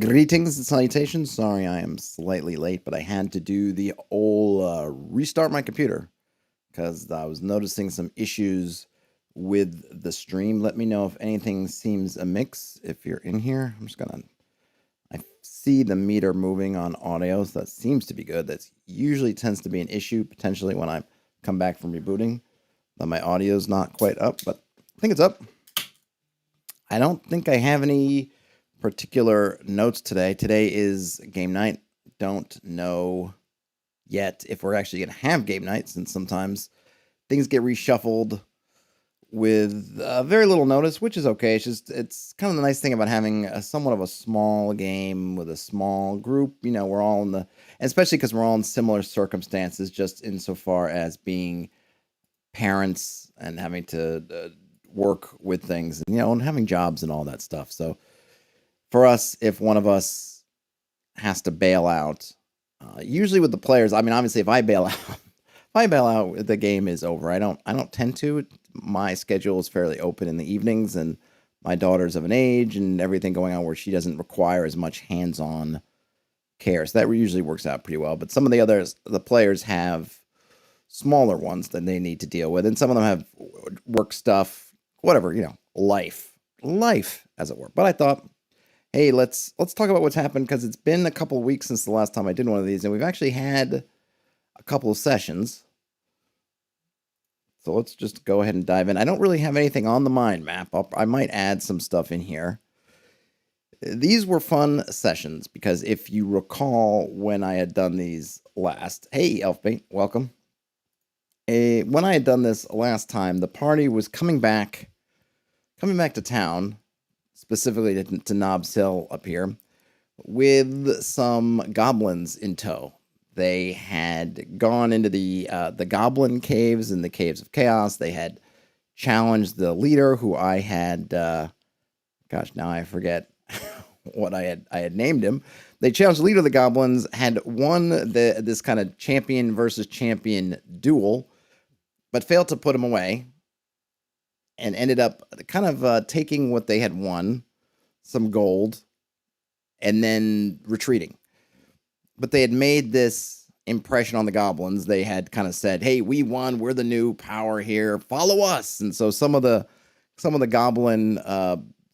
Greetings and salutations. Sorry I am slightly late, but I had to do the old restart my computer because I was noticing some issues with the stream. Let me know if anything seems amiss if you're in here. I'm just gonna. I see the meter moving on audio, so that seems to be good. That usually tends to be an issue potentially when I come back from rebooting. That my audio's not quite up, but I think it's up. I don't think I have any particular notes today. Today is game night. Don't know yet if we're actually going to have game night, since sometimes things get reshuffled with very little notice, which is okay. It's kind of the nice thing about having somewhat of a small game with a small group. You know, we're all in the, especially because we're all in similar circumstances, just insofar as being parents and having to work with things, and and having jobs and all that stuff. So for us, if one of us has to bail out, usually with the players, I mean, obviously, if I bail out, the game is over. I don't tend to. My schedule is fairly open in the evenings, and my daughter's of an age and everything going on where she doesn't require as much hands-on care. So that usually works out pretty well. But some of the players have smaller ones that they need to deal with, and some of them have work stuff, whatever, life, as it were. But I thought, hey, let's talk about what's happened, because it's been a couple of weeks since the last time I did one of these, and we've actually had a couple of sessions. So let's just go ahead and dive in. I don't really have anything on the mind map. I might add some stuff in here. These were fun sessions because if you recall when I had done these last, hey, Elfbait, welcome. When I had done this last time, the party was coming back to town, specifically to Knobs Hill up here, with some goblins in tow. They had gone into the goblin caves and the caves of chaos. They had challenged the leader, who I had, gosh, now I forget what I had named him. They challenged the leader of the goblins, had won this kind of champion versus champion duel, but failed to put him away, and ended up kind of taking what they had won, some gold, and then retreating. But they had made this impression on the goblins. They had kind of said, hey, we won, we're the new power here, follow us. And so some of the goblin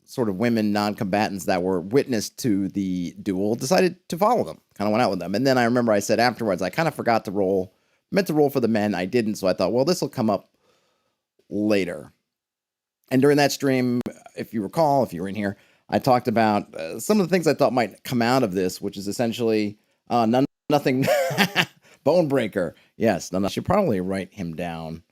sort of women non-combatants that were witness to the duel decided to follow them, kind of went out with them. And then I remember I said afterwards, I kind of forgot to roll, meant to roll for the men, I didn't, so I thought, well, this will come up later. And during that stream, if you recall, if you were in here, I talked about some of the things I thought might come out of this, which is essentially nothing. Bonebreaker. Yes, I should probably write him down.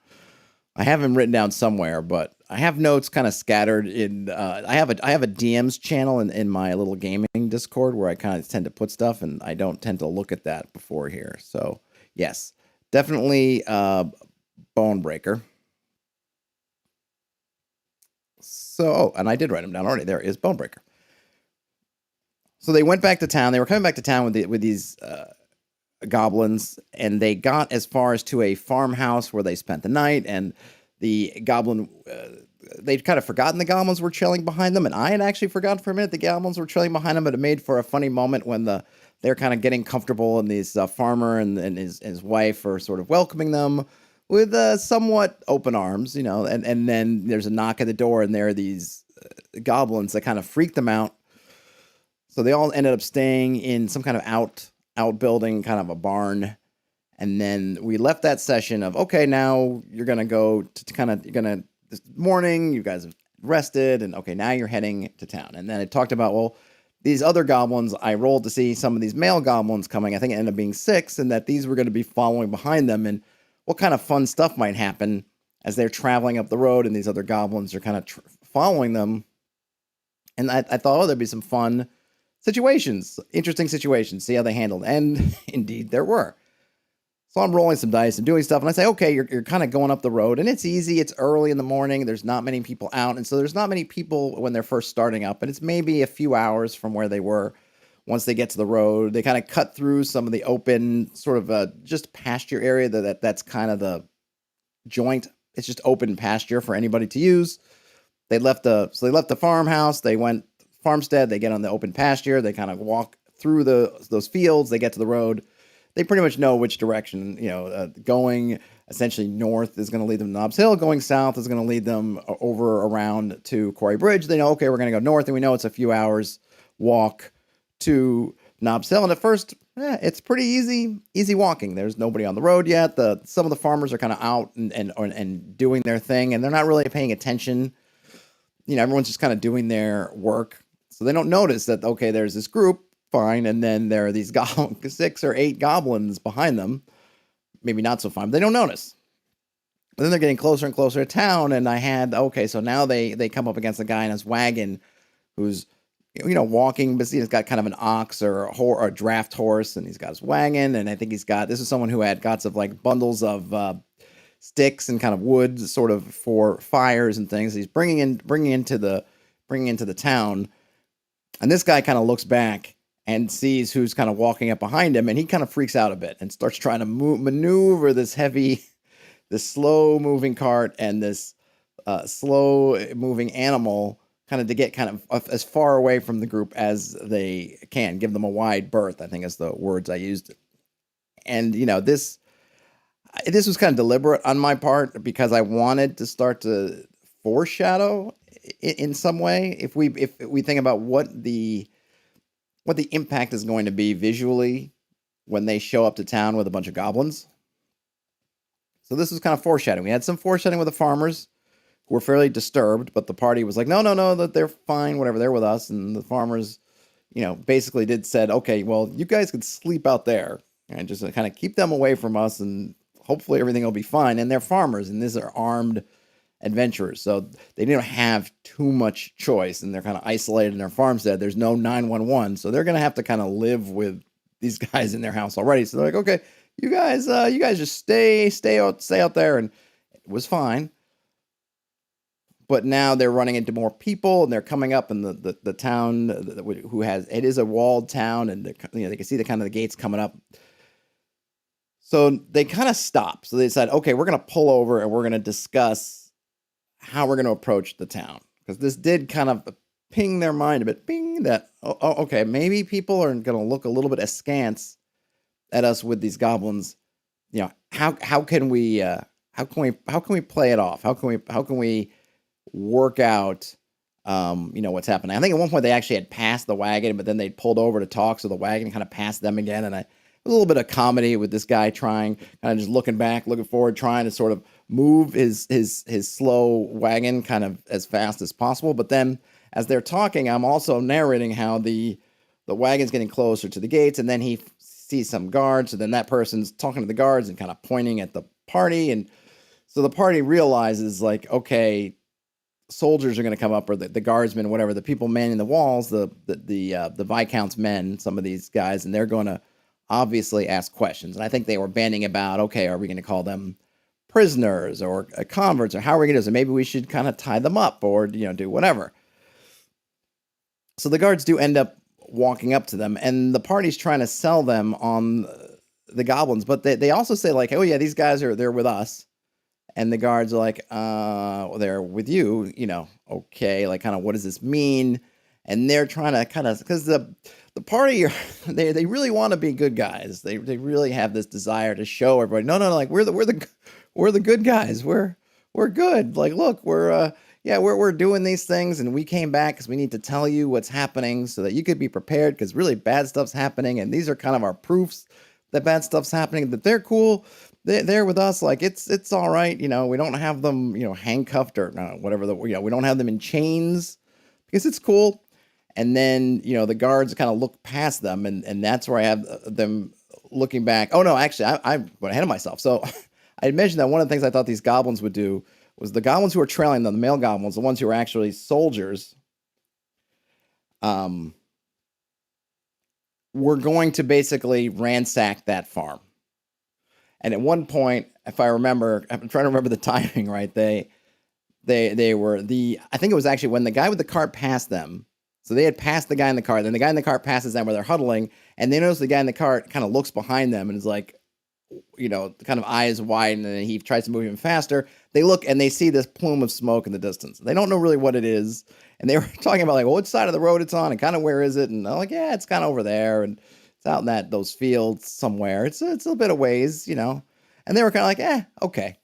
I have him written down somewhere, but I have notes kind of scattered in. I have a DMs channel in my little gaming Discord where I kind of tend to put stuff, and I don't tend to look at that before here. So yes, definitely Bonebreaker. So, and I did write him down already. There is Bonebreaker. So they went back to town. They were coming back to town with these goblins, and they got as far as to a farmhouse where they spent the night. And the goblin, they'd kind of forgotten the goblins were trailing behind them, and I had actually forgotten for a minute the goblins were trailing behind them. But it made for a funny moment when they're kind of getting comfortable, and these farmer and his wife are sort of welcoming them with somewhat open arms, and then there's a knock at the door, and there are these goblins that kind of freak them out. So they all ended up staying in some kind of outbuilding, kind of a barn. And then we left that session of, okay, now you're going to go to this morning, you guys have rested, and okay, now you're heading to town. And then it talked about, well, these other goblins, I rolled to see some of these male goblins coming. I think it ended up being 6, and that these were going to be following behind them, and what kind of fun stuff might happen as they're traveling up the road and these other goblins are kind of following them. And I thought, there'd be some fun situations, interesting situations, see how they handled. And indeed, there were. So I'm rolling some dice and doing stuff, and I say, okay, you're kind of going up the road, and it's easy. It's early in the morning. There's not many people out, and so there's not many people when they're first starting up, and it's maybe a few hours from where they were. Once they get to the road, they kind of cut through some of the open sort of just pasture area that's kind of the joint. It's just open pasture for anybody to use. They left the farmhouse. They went farmstead. They get on the open pasture. They kind of walk through those fields. They get to the road. They pretty much know which direction, going essentially north is going to lead them to Nobbs Hill. Going south is going to lead them over around to Quarry Bridge. They know, okay, we're going to go north, and we know it's a few hours walk to Nobbs Hill. And at first, it's pretty easy walking. There's nobody on the road yet. Some of the farmers are kind of out and doing their thing, and they're not really paying attention. Everyone's just kind of doing their work. So they don't notice that, okay, there's this group, fine, and then there are these 6 or 8 goblins behind them. Maybe not so fine, but they don't notice. But then they're getting closer and closer to town, and so now they come up against a guy in his wagon who's, walking, but he's got kind of an ox or a draft horse, and he's got his wagon, and I think this is someone who had lots of like bundles of sticks and kind of wood sort of for fires and things. He's bringing into the town, and this guy kind of looks back and sees who's kind of walking up behind him, and he kind of freaks out a bit and starts trying to maneuver this slow-moving cart and this slow-moving animal kind of to get kind of as far away from the group as they can, give them a wide berth, I think is the words I used. And, this was kind of deliberate on my part because I wanted to start to foreshadow in some way. If we think about what the impact is going to be visually when they show up to town with a bunch of goblins. So this was kind of foreshadowing. We had some foreshadowing with the farmers who were fairly disturbed, but the party was like, no, that they're fine, whatever, they're with us. And the farmers, basically said, okay, well, you guys could sleep out there and just kind of keep them away from us, and hopefully everything will be fine. And they're farmers, and these are armed adventurers, so they didn't have too much choice, and they're kind of isolated in their farmstead. There's no 911, so they're gonna have to kind of live with these guys in their house already. So they're like, okay, you guys just stay out there, and it was fine. But now they're running into more people, and they're coming up in the town it is a walled town, and they can see the kind of the gates coming up. So they kind of stop. So they decide, okay, we're gonna pull over and we're gonna discuss how we're going to approach the town, because this did kind of ping their mind a bit, that okay, maybe people are going to look a little bit askance at us with these goblins. How can we play it off? How can we work out what's happening? I think at one point they actually had passed the wagon, but then they pulled over to talk, so the wagon kind of passed them again, and a little bit of comedy with this guy trying, kind of just looking back, looking forward, trying to sort of move his slow wagon kind of as fast as possible. But then as they're talking, I'm also narrating how the wagon's getting closer to the gates, and then he sees some guards, so then that person's talking to the guards and kind of pointing at the party. And so the party realizes, like, okay, soldiers are going to come up, or the guardsmen, whatever, the people manning the walls, the Viscount's men, some of these guys, and they're going to obviously ask questions. And I think they were banding about, okay, are we going to call them prisoners or converts, or how are we going to do this? And maybe we should kind of tie them up or, do whatever. So the guards do end up walking up to them, and the party's trying to sell them on the goblins, but they also say, like, oh yeah, these guys they're with us. And the guards are like, well, they're with you, okay, like, kind of, what does this mean? And they're trying to kind of, because the party, they really want to be good guys. They really have this desire to show everybody, no, like, we're the good guys. We're good. Like, look, we're doing these things, and we came back because we need to tell you what's happening so that you could be prepared, because really bad stuff's happening, and these are kind of our proofs that bad stuff's happening, that they're cool. They're with us, like, it's all right, we don't have them, handcuffed or whatever, we don't have them in chains, because it's cool. And then, the guards kind of look past them, and that's where I have them looking back. Oh no, actually, I went ahead of myself. So I had mentioned that one of the things I thought these goblins would do was the goblins who were trailing them, the male goblins, the ones who were actually soldiers, were going to basically ransack that farm. And at one point, if I remember, I'm trying to remember the timing, right? They were I think it was actually when the guy with the cart passed them. So they had passed the guy in the cart. Then the guy in the cart passes them where they're huddling, and they notice the guy in the cart kind of looks behind them and is like, kind of eyes wide, and then he tries to move even faster. They look and they see this plume of smoke in the distance. They don't know really what it is, and they were talking about like, well, which side of the road it's on, and kind of where is it? And they're like, yeah, it's kind of over there, and it's out in those fields somewhere. It's a bit of ways. And they were kind of like, okay.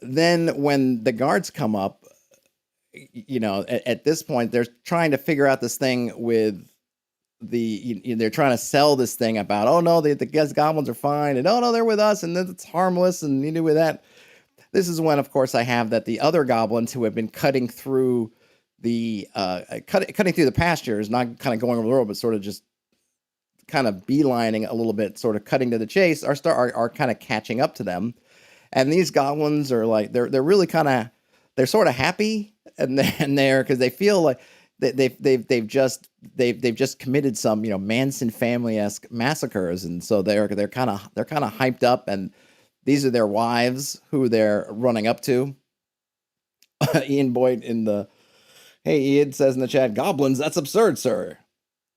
Then when the guards come up, at this point they're trying to figure out this thing with they're trying to sell this thing about, oh no, the goblins are fine, and oh no, they're with us, and it's harmless, and with that. This is when, of course, I have that the other goblins who have been cutting through the cutting through the pastures, not kind of going over the road, but sort of just kind of beelining a little bit, sort of cutting to the chase, are kind of catching up to them. And these goblins are like, they're really kind of, they're sort of happy, and they're because they feel like they've just committed some Manson family-esque massacres, and so they're kind of hyped up, and these are their wives who they're running up to. Ian Boyd Ian says in the chat, goblins, that's absurd, sir.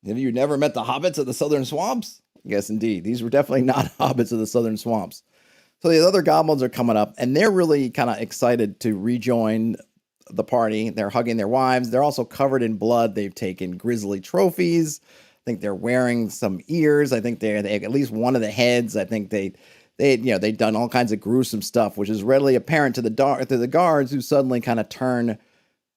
Have you never met the hobbits of the southern swamps? Yes, indeed. These were definitely not hobbits of the southern swamps. So the other goblins are coming up, and they're really kind of excited to rejoin the party. They're hugging their wives. They're also covered in blood. They've taken grisly trophies. I think they're wearing some ears. I think they have at least one of the heads. I think they've done all kinds of gruesome stuff, which is readily apparent to the guards, who suddenly kind of turn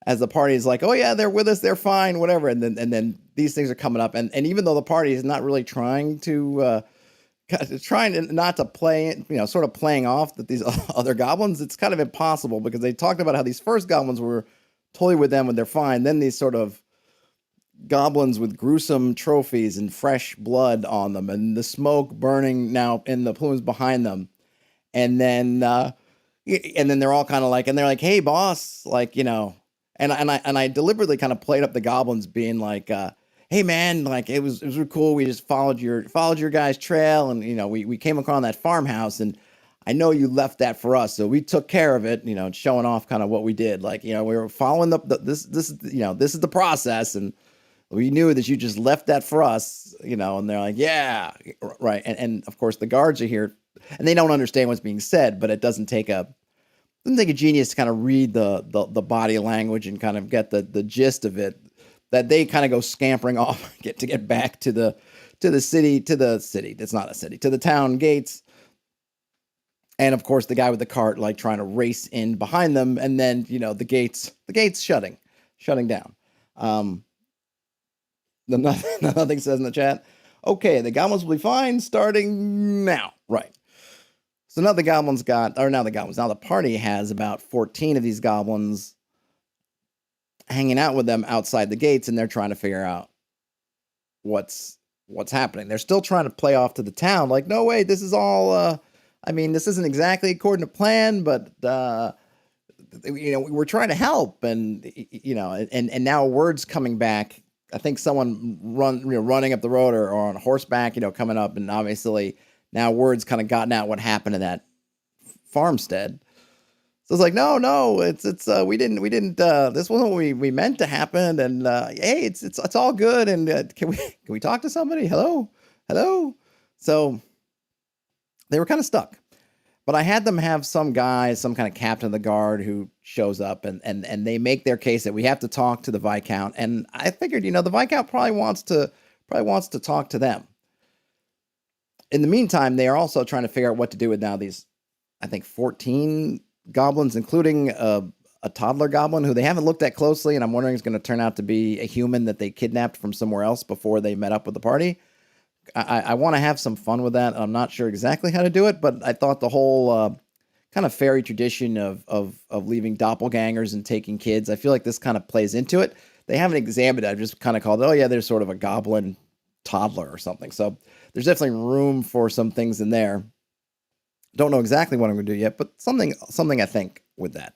as the party is like, oh yeah, they're with us, they're fine, whatever. And then these things are coming up, and even though the party is not really trying not to play, sort of playing off that these other goblins, it's kind of impossible, because they talked about how these first goblins were totally with them and they're fine. Then these sort of goblins with gruesome trophies and fresh blood on them, and the smoke burning now in the plumes behind them, and then they're all kind of like, and they're like, hey boss, like, and I deliberately kind of played up the goblins being like, hey man, like it was really cool. We just followed your guys' trail, and we came across that farmhouse, and I know you left that for us, so we took care of it. Showing off kind of what we did. Like, we were following this is the process, and we knew that you just left that for us. And they're like, yeah, right. And of course the guards are here, and they don't understand what's being said, but it doesn't take a genius to kind of read the body language and kind of get the gist of it, that they kind of go scampering off to get back to the city. That's not a city, to the town gates. And of course the guy with the cart like trying to race in behind them, and then the gates shutting down. Nothing says in the chat, okay, the goblins will be fine starting now, right? So now the party has about 14 of these goblins hanging out with them outside the gates, and they're trying to figure out what's happening. They're still trying to play off to the town, like, no way, this is all this isn't exactly according to plan, but we're trying to help, and and now word's coming back. I think someone running up the road or on horseback, coming up, and obviously now word's kind of gotten out what happened to that farmstead. So it's like, no, it's we didn't this wasn't what we meant to happen, and hey, it's all good, and can we talk to somebody? Hello. So they were kind of stuck, but I had them have some guy, some kind of captain of the guard, who shows up, and they make their case that we have to talk to the Viscount, and I figured, the Viscount probably wants to talk to them. In the meantime, they are also trying to figure out what to do with now these, I think, 14 goblins, including a toddler goblin who they haven't looked at closely, and I'm wondering is going to turn out to be a human that they kidnapped from somewhere else before they met up with the party. I want to have some fun with that. I'm not sure exactly how to do it, but I thought the whole kind of fairy tradition of leaving doppelgangers and taking kids, I feel like this kind of plays into it. They haven't examined it. I've just kind of called it, oh yeah, there's sort of a goblin toddler or something. So there's definitely room for some things in there. Don't know exactly what I'm going to do yet, but something I think with that.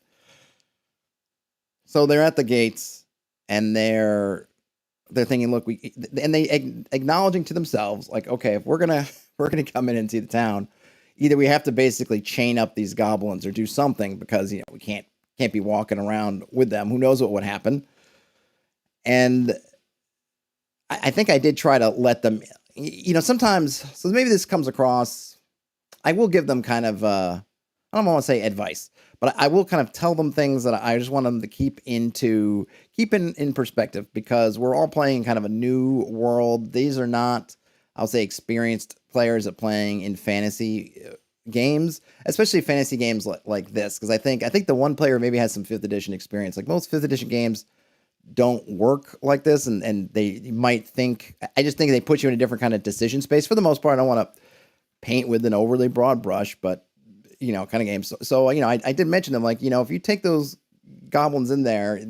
So they're at the gates, and they're thinking, look, they acknowledging to themselves, like, okay, if we're gonna come in and see the town, either we have to basically chain up these goblins or do something, because we can't be walking around with them. Who knows what would happen? And I think I did try to let them, sometimes. So maybe this comes across I will give them kind of I don't want to say advice, but I will kind of tell them things that I just want them to keep in perspective, because we're all playing kind of a new world. These are not, I'll say, experienced players at playing in fantasy games, especially fantasy games like this, because I think the one player maybe has some fifth edition experience. Like most fifth edition games don't work like this, and they might think, I just think they put you in a different kind of decision space. For the most part, I don't want to paint with an overly broad brush, but kind of games. So I did mention them, like, if you take those goblins in there,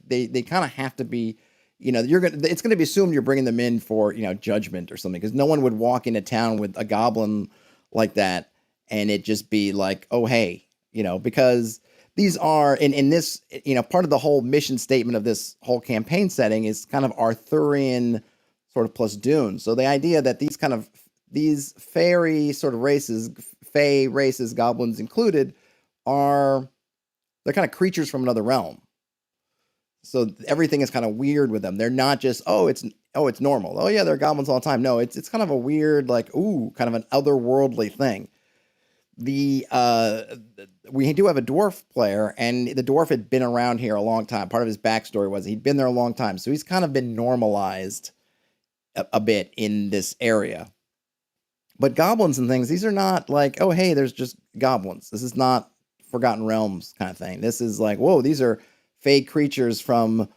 they kind of have to be, it's gonna be assumed you're bringing them in for judgment or something, because no one would walk into town with a goblin like that and it just be like, oh hey, because these are in this, part of the whole mission statement of this whole campaign setting is kind of Arthurian sort of plus Dune. So the idea that these fairy sort of races, fae races, goblins included, they're kind of creatures from another realm. So everything is kind of weird with them. They're not just, it's normal. Oh yeah, they're goblins all the time. No, it's kind of a weird, like, kind of an otherworldly thing. We do have a dwarf player, and the dwarf had been around here a long time. Part of his backstory was he'd been there a long time, so he's kind of been normalized a bit in this area. But goblins and things, these are not like, oh hey, there's just goblins. This is not Forgotten Realms kind of thing. This is like, whoa, these are fey creatures from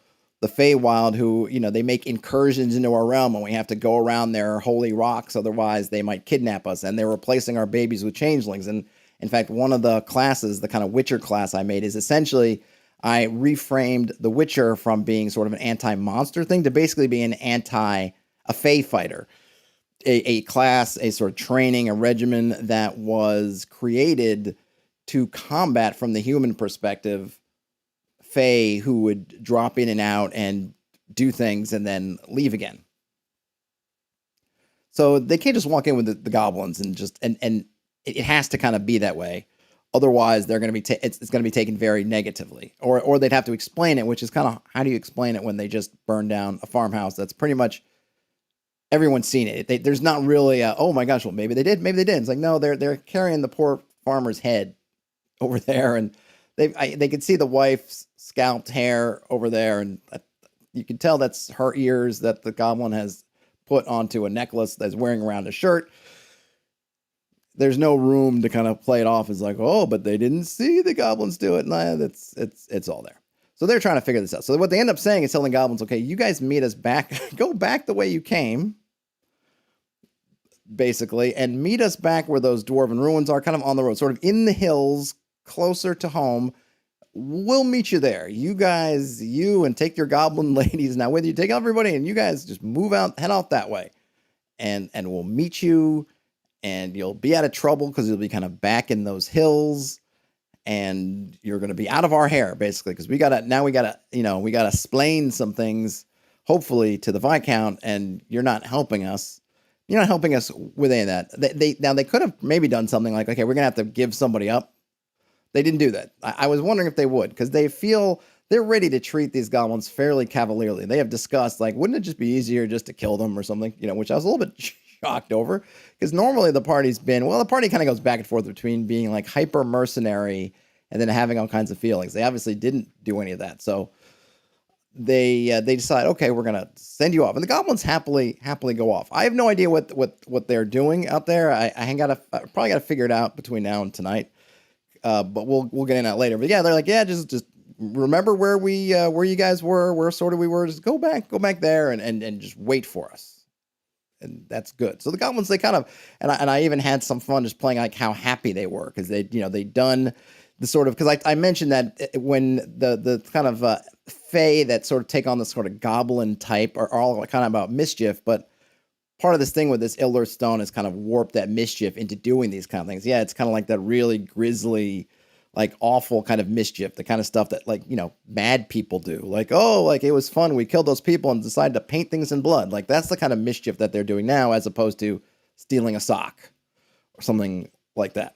the Feywild who, they make incursions into our realm, and we have to go around their holy rocks, otherwise they might kidnap us, and they're replacing our babies with changelings. And in fact, one of the classes, the kind of Witcher class I made, is essentially I reframed the Witcher from being sort of an anti-monster thing to basically be a Fey fighter. A class, a sort of training, a regimen that was created to combat from the human perspective Fae who would drop in and out and do things and then leave again. So they can't just walk in with the goblins and just and it has to kind of be that way. Otherwise, they're going to be it's going to be taken very negatively, or they'd have to explain it, which is kind of, how do you explain it when they just burned down a farmhouse? That's pretty much everyone's seen it. There's not really oh my gosh, well maybe they did, maybe they didn't. It's like, no, they're carrying the poor farmer's head over there, and they could see the wife's scalped hair over there, and you can tell that's her ears that the goblin has put onto a necklace that's wearing around a shirt. There's no room to kind of play it off as like, oh, but they didn't see the goblins do it. Nah, it's all there. So they're trying to figure this out. So what they end up saying is telling goblins, okay, you guys meet us back, go back the way you came, basically, and meet us back where those dwarven ruins are, kind of on the road, sort of in the hills, closer to home. We'll meet you there. You guys, and take your goblin ladies now with you. Take everybody, and you guys just head out that way, and we'll meet you, and you'll be out of trouble because you'll be kind of back in those hills, and you're going to be out of our hair, basically, because we gotta explain some things, hopefully, to the Viscount, and you're not helping us. You're not helping us with any of that. They could have maybe done something like, okay, we're going to have to give somebody up. They didn't do that. I was wondering if they would, because they feel they're ready to treat these goblins fairly cavalierly. They have discussed, like, wouldn't it just be easier just to kill them or something? Which I was a little bit shocked over, because normally the party kind of goes back and forth between being like hyper mercenary and then having all kinds of feelings. They obviously didn't do any of that. So they decide, okay, we're gonna send you off, and the goblins happily go off. I have no idea what they're doing out there. I probably gotta figure it out between now and tonight. But we'll get in that later. But yeah, they're like, yeah, just remember where you guys were, where sort of we were. Just go back there and just wait for us, and that's good. So the goblins, they kind of, and I even had some fun just playing like how happy they were, because they'd done the sort of, because I mentioned that when the kind of fae that sort of take on this sort of goblin type are all kind of about mischief, but part of this thing with this Ilder Stone is kind of warped that mischief into doing these kind of things. Yeah, it's kind of like that really grisly, like awful kind of mischief, the kind of stuff that, like, mad people do. Like, oh, like it was fun, we killed those people and decided to paint things in blood. Like that's the kind of mischief that they're doing now, as opposed to stealing a sock or something like that.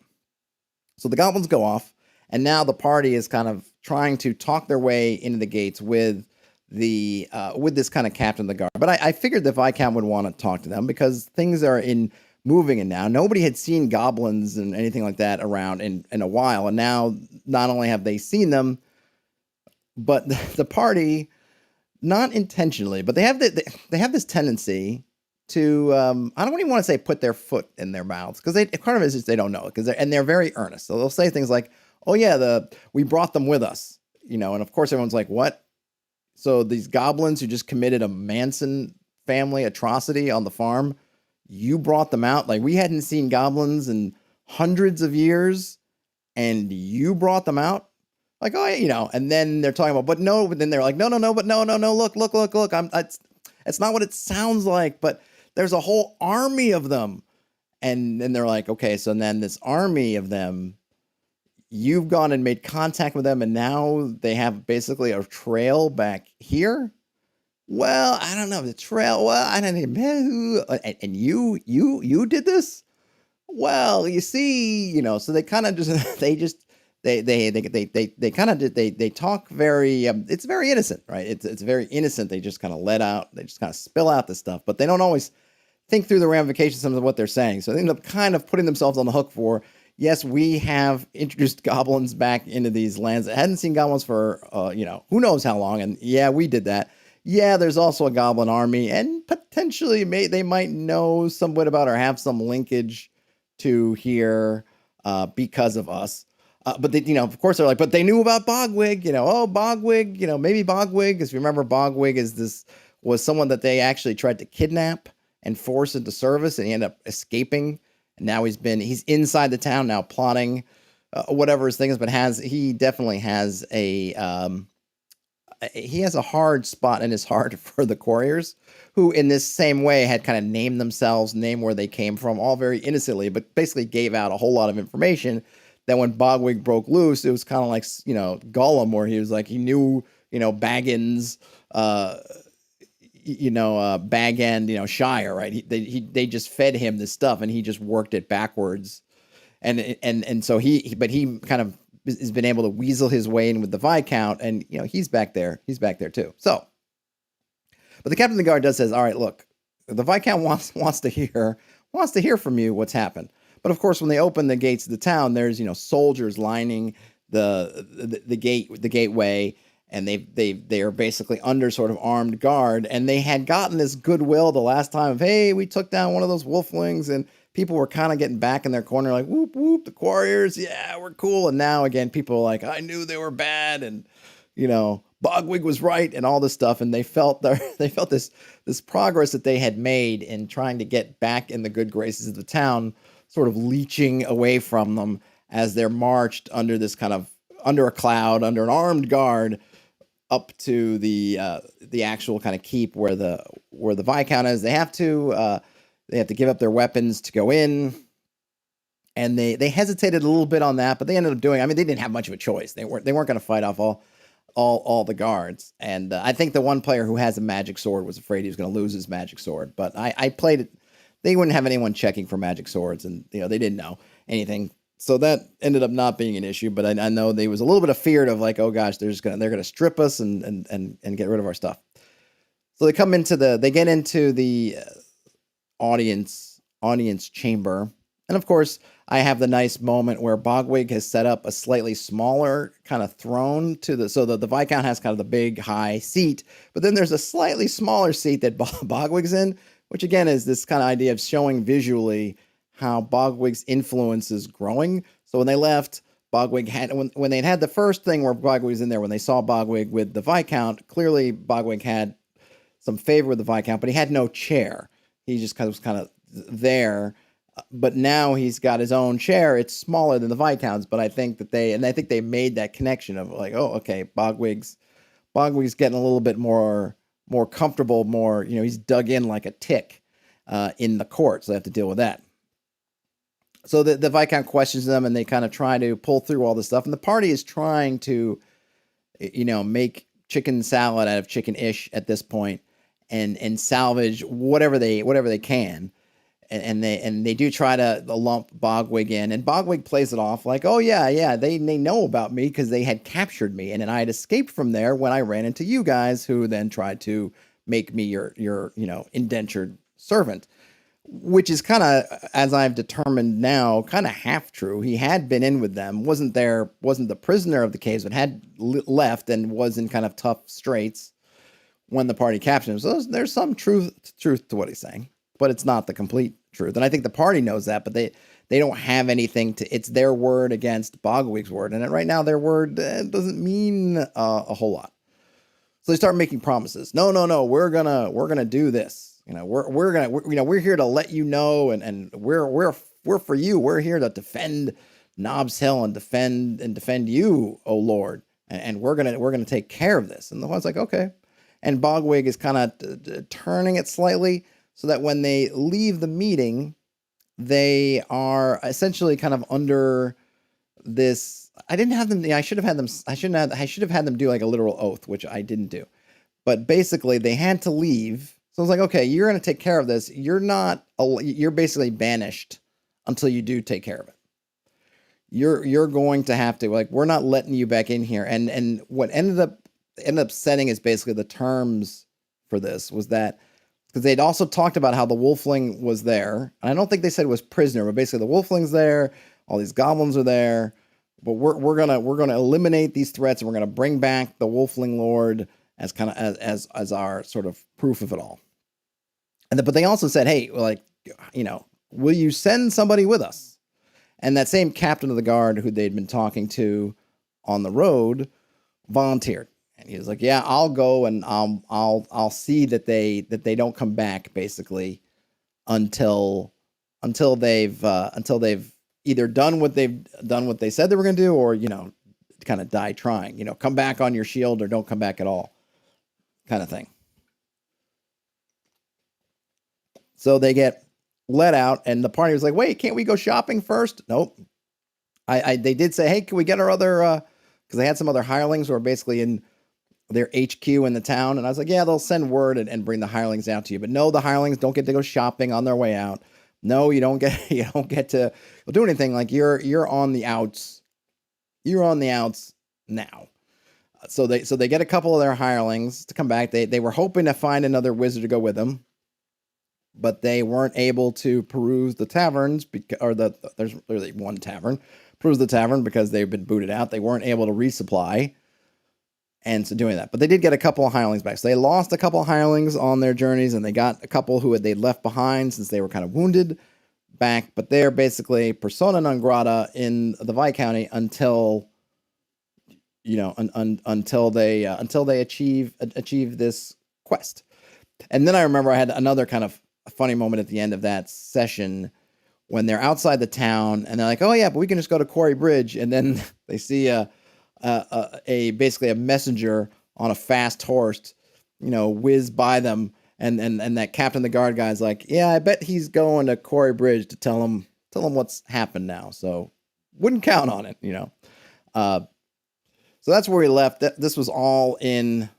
So the goblins go off, and now the party is kind of trying to talk their way into the gates with this kind of captain of the guard. But I figured the Viscount would want to talk to them, because things are in moving in now. Nobody had seen goblins and anything like that around in a while, and now not only have they seen them, but the party, not intentionally, but they have this tendency to I don't even want to say put their foot in their mouths, because they part of it is just they don't know, because they're very earnest. So they'll say things like, "Oh yeah, we brought them with us," and of course everyone's like, "What?" So these goblins who just committed a Manson family atrocity on the farm, you brought them out? Like, we hadn't seen goblins in hundreds of years, and you brought them out? Like, oh, and then they're talking about, but then they're like, no, but no, look. It's not what it sounds like, but there's a whole army of them. And then they're like, okay, so then this army of them, you've gone and made contact with them, and now they have basically a trail back here? Well, I don't know, the trail, well, I don't even, and you did this? Well, you see, so they kind of just, they kind of they talk very, it's very innocent, right? It's very innocent. They just kind of they just kind of spill out this stuff, but they don't always think through the ramifications of what they're saying. So they end up kind of putting themselves on the hook for, yes, we have introduced goblins back into these lands that hadn't seen goblins for, who knows how long. And yeah, we did that. Yeah, there's also a goblin army, and potentially they might know somewhat about or have some linkage to here because of us. But they, of course they're like, but they knew about Bogwig, oh, Bogwig, maybe Bogwig, because remember Bogwig was someone that they actually tried to kidnap and force into service, and he ended up escaping. And now he's inside the town now, plotting whatever his thing is, but he definitely has he has a hard spot in his heart for the couriers, who in this same way had kind of named themselves, named where they came from, all very innocently, but basically gave out a whole lot of information that when Bogwig broke loose, it was kind of like, Gollum, where he was like, he knew, Baggins, Bag End, Shire, right? They just fed him this stuff, and he just worked it backwards. And so he kind of has been able to weasel his way in with the Viscount, and he's back there too. So, but the captain of the guard says, all right, look, the Viscount wants to hear from you what's happened. But of course, when they open the gates of the town, there's soldiers lining the gateway, and they are basically under sort of armed guard, and they had gotten this goodwill the last time of, hey, we took down one of those wolflings, and people were kind of getting back in their corner, like, whoop, whoop, the Quarriors, yeah, we're cool. And now, again, people are like, I knew they were bad, and, Bogwig was right, and all this stuff. And they felt this progress that they had made in trying to get back in the good graces of the town, sort of leeching away from them as they're marched under this kind of, under a cloud, under an armed guard, up to the actual kind of keep where the Viscount is. They have to give up their weapons to go in, and they hesitated a little bit on that, but they ended up doing. I mean, they didn't have much of a choice. They weren't going to fight off all the guards. And I think the one player who has a magic sword was afraid he was going to lose his magic sword. But I played it. They wouldn't have anyone checking for magic swords, and they didn't know anything. So that ended up not being an issue. But I know there was a little bit of fear of like, oh gosh, they're gonna strip us and get rid of our stuff. So they get into the audience chamber, and of course I have the nice moment where Bogwig has set up a slightly smaller kind of throne so the Viscount has kind of the big high seat, but then there's a slightly smaller seat that Bogwig's in, which again is this kind of idea of showing visually how Bogwig's influence is growing. So when they left, Bogwig when they had the first thing where Bogwig was in there, when they saw Bogwig with the Viscount, clearly Bogwig had some favor with the Viscount, but he had no chair. He just was kind of there. But now he's got his own chair. It's smaller than the Viscount's, but I think they made that connection of like, oh, okay, Bogwig's getting a little bit more comfortable, more, he's dug in like a tick in the court, so they have to deal with that. So the Viscount questions them, and they kind of try to pull through all this stuff, and the party is trying to, make chicken salad out of chicken-ish at this point, and salvage whatever they can, and they do try to lump Bogwig in, and Bogwig plays it off like, oh yeah, they know about me because they had captured me, and I had escaped from there when I ran into you guys, who then tried to make me your indentured servant. which is kind of, as I've determined now, kind of half true. He had been in with them, wasn't the prisoner of the caves, but had left and was in kind of tough straits when the party captured him. So there's some truth to what he's saying, but it's not the complete truth. And I think the party knows that, but they don't have anything to. It's their word against Bogwig's word, and right now their word doesn't mean a whole lot. So they start making promises. No, we're gonna do this. We're here to let you know, and we're for you. We're here to defend Nobbs Hill and defend you, oh Lord, and we're gonna take care of this. And the one's like, okay. And Bogwig is kind of turning it slightly so that when they leave the meeting, they are essentially kind of under this. I didn't have them. I should have had them. I should have had them do like a literal oath, which I didn't do. But basically, they had to leave. So I was like, okay, you're going to take care of this. You're basically banished until you do take care of it. You're going to have to, like, we're not letting you back in here. And what ended up setting is basically the terms for this was that, because they'd also talked about how the Wolfling was there. And I don't think they said it was prisoner, but basically the Wolfling's there, all these goblins are there. But we're gonna eliminate these threats, and we're gonna bring back the Wolfling Lord as kind of as our sort of proof of it all. But they also said, hey, like, will you send somebody with us? And that same captain of the guard who they'd been talking to on the road volunteered. And he was like, yeah, I'll go, and I'll see that they don't come back, basically, until they've either done what they said they were going to do, or kind of die trying. Come back on your shield, or don't come back at all, kind of thing. So they get let out, and the party was like, wait, can't we go shopping first? Nope. They did say, hey, can we get our other, because they had some other hirelings who are basically in their HQ in the town. And I was like, yeah, they'll send word and bring the hirelings out to you. But no, the hirelings don't get to go shopping on their way out. No, you don't get to do anything. Like, you're on the outs. You're on the outs now. So they get a couple of their hirelings to come back. They were hoping to find another wizard to go with them, but they weren't able to peruse the taverns there's really one tavern, peruse the tavern because they've been booted out. They weren't able to resupply. And so doing that, but they did get a couple of hirelings back. So they lost a couple of hirelings on their journeys, and they got a couple who they'd left behind since they were kind of wounded back. But they're basically persona non grata in the Viscounty until until they achieve this quest. And then I remember I had another kind of funny moment at the end of that session when they're outside the town, and they're like, "Oh yeah, but we can just go to Quarry Bridge," and then they see basically a messenger on a fast horse, whiz by them, and that captain of the guard guy's like, yeah, I bet he's going to Quarry Bridge to tell him what's happened now. So wouldn't count on it, So that's where we left. This was all in,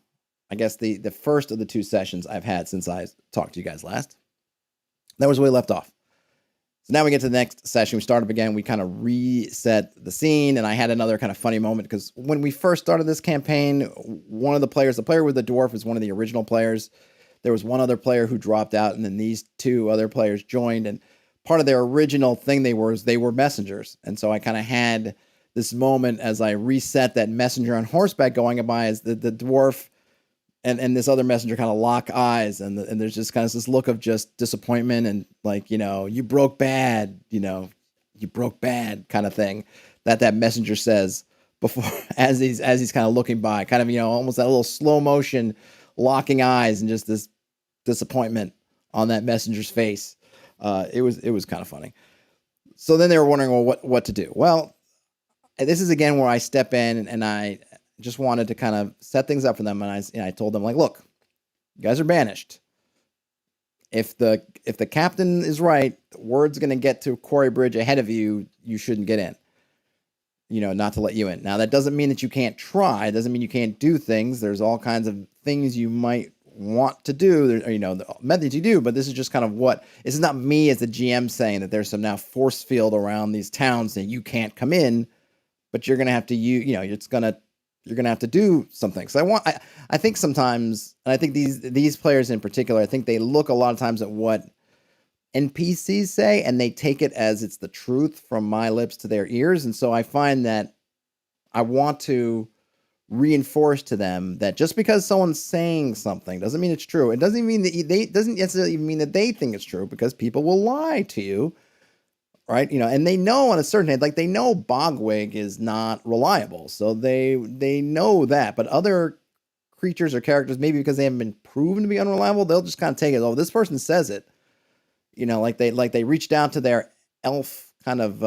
I guess, the first of the two sessions I've had since I talked to you guys last. That was where we left off. So now we get to the next session. We start up again. We kind of reset the scene, and I had another kind of funny moment because when we first started this campaign, the player with the dwarf is one of the original players. There was one other player who dropped out, and then these two other players joined, and part of their original thing they were messengers. And so I kind of had this moment as I reset that messenger on horseback going by as the dwarf and this other messenger kind of lock eyes, and there's just kind of this look of just disappointment and like, you broke bad, you broke bad kind of thing that messenger says before as he's kind of looking by, kind of, almost that little slow motion locking eyes and just this disappointment on that messenger's face. It was kind of funny. So then they were wondering, well, what to do? Well, this is again where I step in and I just wanted to kind of set things up for them. And I told them, like, look, you guys are banished. If the captain is right, word's going to get to Quarry Bridge ahead of you. You shouldn't get in, not to let you in. Now, that doesn't mean that you can't try. It doesn't mean you can't do things. There's all kinds of things you might want to do, the methods you do, but this is just kind of this is not me as the GM saying that there's some now force field around these towns that you can't come in, but you're going to have to, you're going to have to do something. So I think sometimes, and I think these players in particular, I think they look a lot of times at what NPCs say, and they take it as it's the truth from my lips to their ears. And so I find that I want to reinforce to them that just because someone's saying something doesn't mean it's true. It doesn't even mean that they doesn't necessarily even mean that they think it's true, because people will lie to you, right? And they know on a certain hand, like they know Bogwig is not reliable, so they know that. But other creatures or characters, maybe because they haven't been proven to be unreliable, they'll just kind of take it. Oh, this person says it. Like they reached out to their elf kind of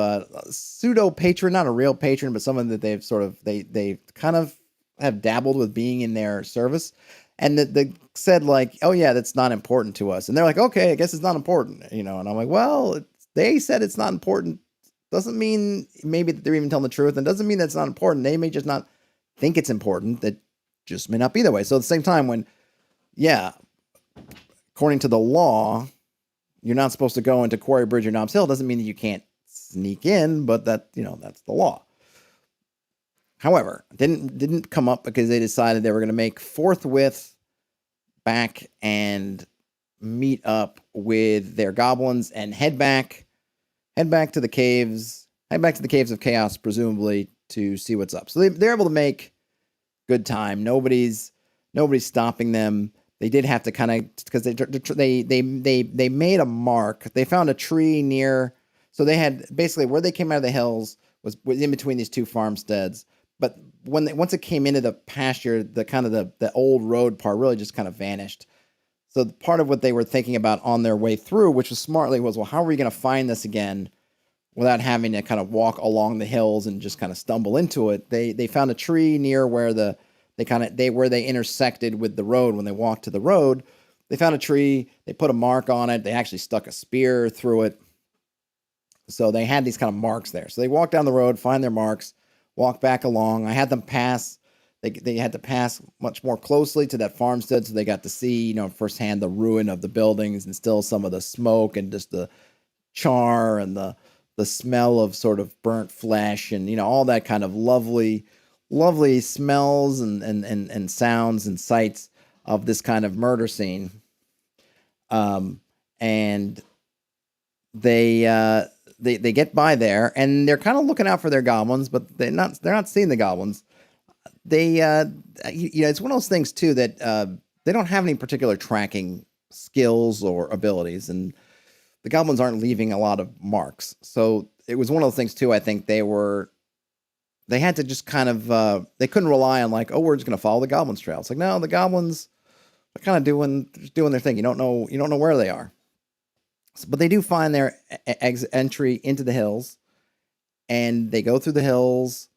pseudo patron, not a real patron, but someone that they've sort of they kind of have dabbled with being in their service, and that they said like, oh yeah, that's not important to us, and they're like, okay, I guess it's not important, and I'm like, well, they said it's not important, doesn't mean maybe that they're even telling the truth, and doesn't mean that's not important. They may just not think it's important. That just may not be the way. So at the same time, when, yeah, according to the law, you're not supposed to go into Quarry Bridge or Nobbs Hill, doesn't mean that you can't sneak in, but that, that's the law. However, didn't come up because they decided they were going to make forthwith back and meet up with their goblins and head back to the caves, of Chaos, presumably to see what's up. So they're able to make good time. Nobody's stopping them. They did have to kind of, because they made a mark. They found a tree near, so they had basically where they came out of the hills was in between these two farmsteads. But once it came into the pasture, the old road part really just kind of vanished. So part of what they were thinking about on their way through, which was smartly, was, well, how are we going to find this again without having to kind of walk along the hills and just kind of stumble into it? They found a tree near where where they intersected with the road. When they walked to the road, they found a tree. They put a mark on it. They actually stuck a spear through it. So they had these kind of marks there. So they walk down the road, find their marks, walk back along. I had them pass. They had to pass much more closely to that farmstead, so they got to see, firsthand the ruin of the buildings and still some of the smoke and just the char and the smell of sort of burnt flesh and all that kind of lovely smells and sounds and sights of this kind of murder scene. And they get by there, and they're kind of looking out for their goblins, but they're not seeing the goblins. It's one of those things too that they don't have any particular tracking skills or abilities, and the goblins aren't leaving a lot of marks. So it was one of those things too. I think they had to just kind of they couldn't rely on like, oh, we're just going to follow the goblins' trail. It's like, no, the goblins are kind of doing their thing. You don't know where they are, but they do find their entry into the hills, and they go through the hills.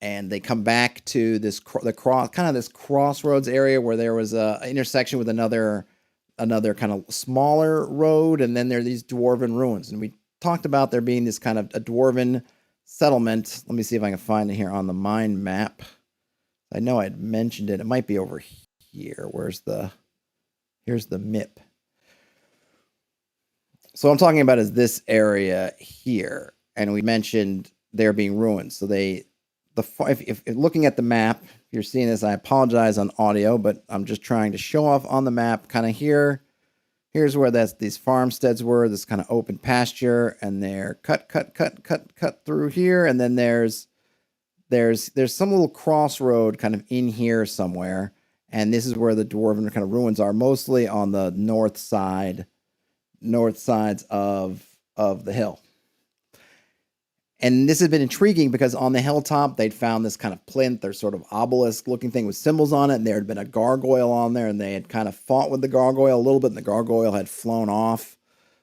And they come back to this crossroads area where there was a intersection with another kind of smaller road, and then there are these dwarven ruins. And we talked about there being this kind of a dwarven settlement. Let me see if I can find it here on the mind map. I know I had mentioned it. It might be over here. Here's the MIP. So I'm talking about is this area here, and we mentioned there being ruins. So if looking at the map, if you're seeing this, I apologize on audio, but I'm just trying to show off on the map kind of here. Here's where these farmsteads were, this kind of open pasture, and they're cut through here, and then there's some little crossroad kind of in here somewhere, and this is where the dwarven kind of ruins are, mostly on the north sides of the hill. And this has been intriguing because on the hilltop, they'd found this kind of plinth or sort of obelisk-looking thing with symbols on it, and there had been a gargoyle on there, and they had kind of fought with the gargoyle a little bit, and the gargoyle had flown off,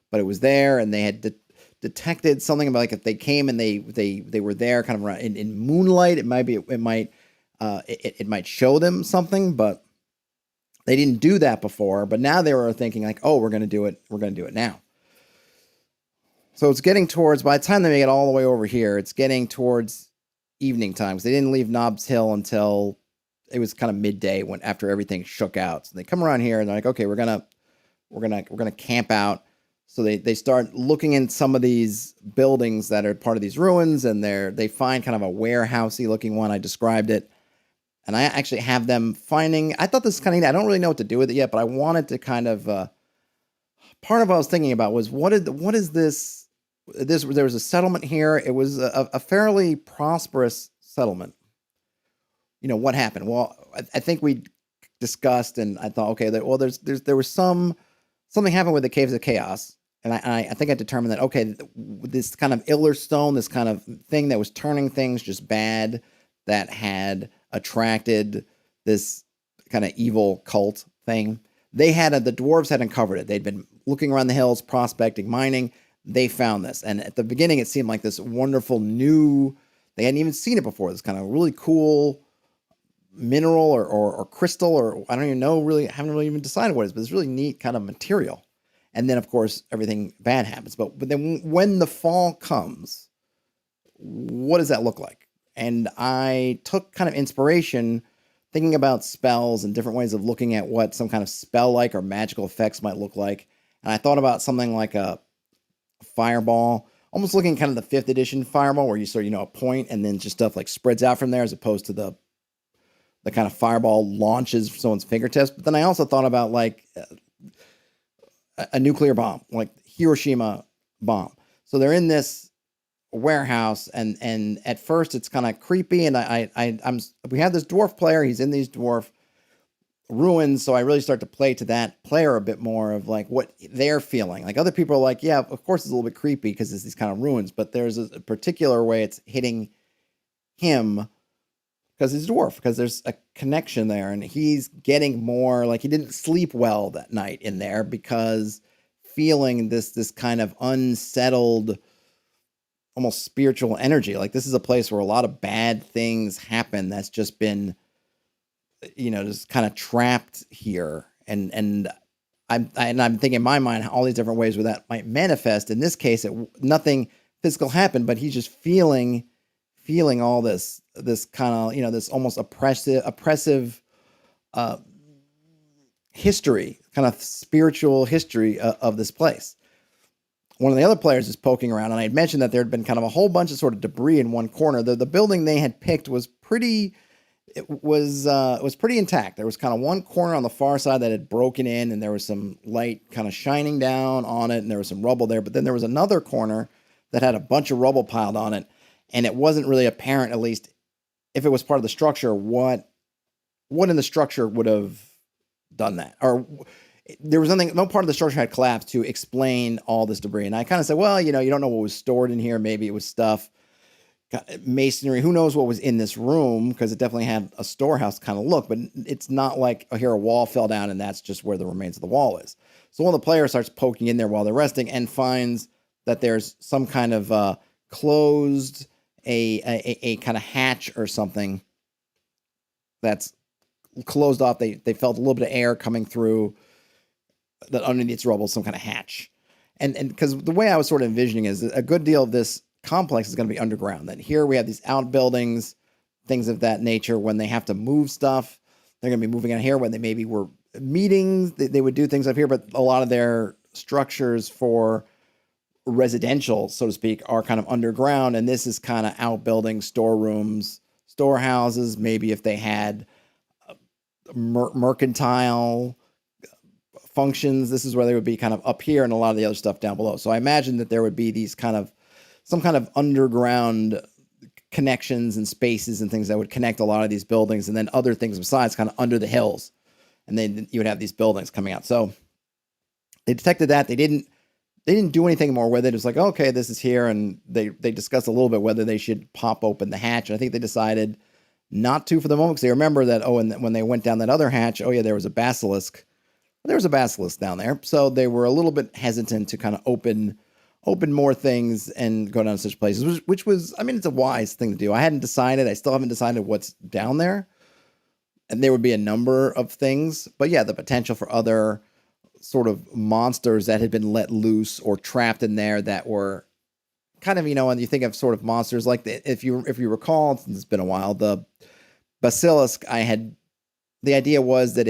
but it was there, and they had detected something about like if they came and they were there kind of around in moonlight, it might show them something, but they didn't do that before. But now they were thinking like, oh, we're going to do it now. So it's getting towards, by the time they make it all the way over here, it's getting towards evening time. Because they didn't leave Nobbs Hill until it was kind of midday after everything shook out. So they come around here and they're like, okay, we're gonna camp out. So they start looking in some of these buildings that are part of these ruins, and they find kind of a warehousey looking one. I described it, and I actually have them finding. I thought this was kind of neat. I don't really know what to do with it yet, but I wanted to kind of part of what I was thinking about was what is this? There was a settlement here. It was a fairly prosperous settlement. What happened? Well, I think we discussed, and I thought, okay, there was something happened with the Caves of Chaos, and I think I determined that, okay, this kind of Iller Stone, this kind of thing that was turning things just bad, that had attracted this kind of evil cult thing. The dwarves had uncovered it. They'd been looking around the hills, prospecting, mining. They found this, and at the beginning, it seemed like this wonderful new. They hadn't even seen it before. This kind of really cool mineral or crystal, or I don't even know, really haven't really even decided what it is, but it's really neat kind of material. And then of course everything bad happens. But then when the fall comes, what does that look like? And I took kind of inspiration thinking about spells and different ways of looking at what some kind of spell-like or magical effects might look like. And I thought about something like a fireball, almost looking kind of the 5th edition fireball, where you sort of, a point and then just stuff like spreads out from there, as opposed to the kind of fireball launches someone's fingertips. But then I also thought about like a nuclear bomb, like Hiroshima bomb. So they're in this warehouse, and at first it's kind of creepy. And we have this dwarf player. He's in these dwarf ruins. So I really start to play to that player a bit more of like what they're feeling. Like other people are like, yeah, of course it's a little bit creepy because it's these kind of ruins, but there's a particular way it's hitting him because he's a dwarf, because there's a connection there, and he's getting more like he didn't sleep well that night in there because feeling this kind of unsettled, almost spiritual energy. Like this is a place where a lot of bad things happen that's just been, just kind of trapped here. And I'm thinking in my mind all these different ways where that might manifest. In this case, nothing physical happened, but he's just feeling all this kind of, this almost oppressive history, kind of spiritual history of this place. One of the other players is poking around, and I had mentioned that there had been kind of a whole bunch of sort of debris in one corner. The building they had picked was pretty intact. There was kind of one corner on the far side that had broken in, and there was some light kind of shining down on it, and there was some rubble there. But then there was another corner that had a bunch of rubble piled on it, and it wasn't really apparent, at least if it was part of the structure, what in the structure would have done that. Or there was no part of the structure had collapsed to explain all this debris. And I kind of said, well, you don't know what was stored in here. Maybe it was stuff, masonry. Who knows what was in this room? Because it definitely had a storehouse kind of look, but it's not like, here a wall fell down and that's just where the remains of the wall is. So one of the players starts poking in there while they're resting and finds that there's some kind of closed, a kind of hatch or something that's closed off. They felt a little bit of air coming through that underneath its rubble, some kind of hatch. And because the way I was sort of envisioning is a good deal of this complex is going to be underground. That here we have these outbuildings, things of that nature. When they have to move stuff, they're going to be moving out here. When they maybe were meetings, they would do things up here. But a lot of their structures for residential, so to speak, are kind of underground. And this is kind of outbuildings, storerooms, storehouses. Maybe if they had mercantile functions, this is where they would be kind of up here, and a lot of the other stuff down below. So I imagine that there would be these some kind of underground connections and spaces and things that would connect a lot of these buildings, and then other things besides kind of under the hills. And then you would have these buildings coming out. So they detected that. They didn't do anything more with it. It was like, okay, this is here. And they discussed a little bit whether they should pop open the hatch. And I think they decided not to for the moment, because they remember that, and when they went down that other hatch, there was a basilisk. There was a basilisk down there. So they were a little bit hesitant to kind of open more things and go down to such places, which was, it's a wise thing to do. I hadn't decided. I still haven't decided what's down there. And there would be a number of things. But yeah, the potential for other sort of monsters that had been let loose or trapped in there that were kind of, when you think of sort of monsters like if you recall, since it's been a while, the basilisk, the idea was that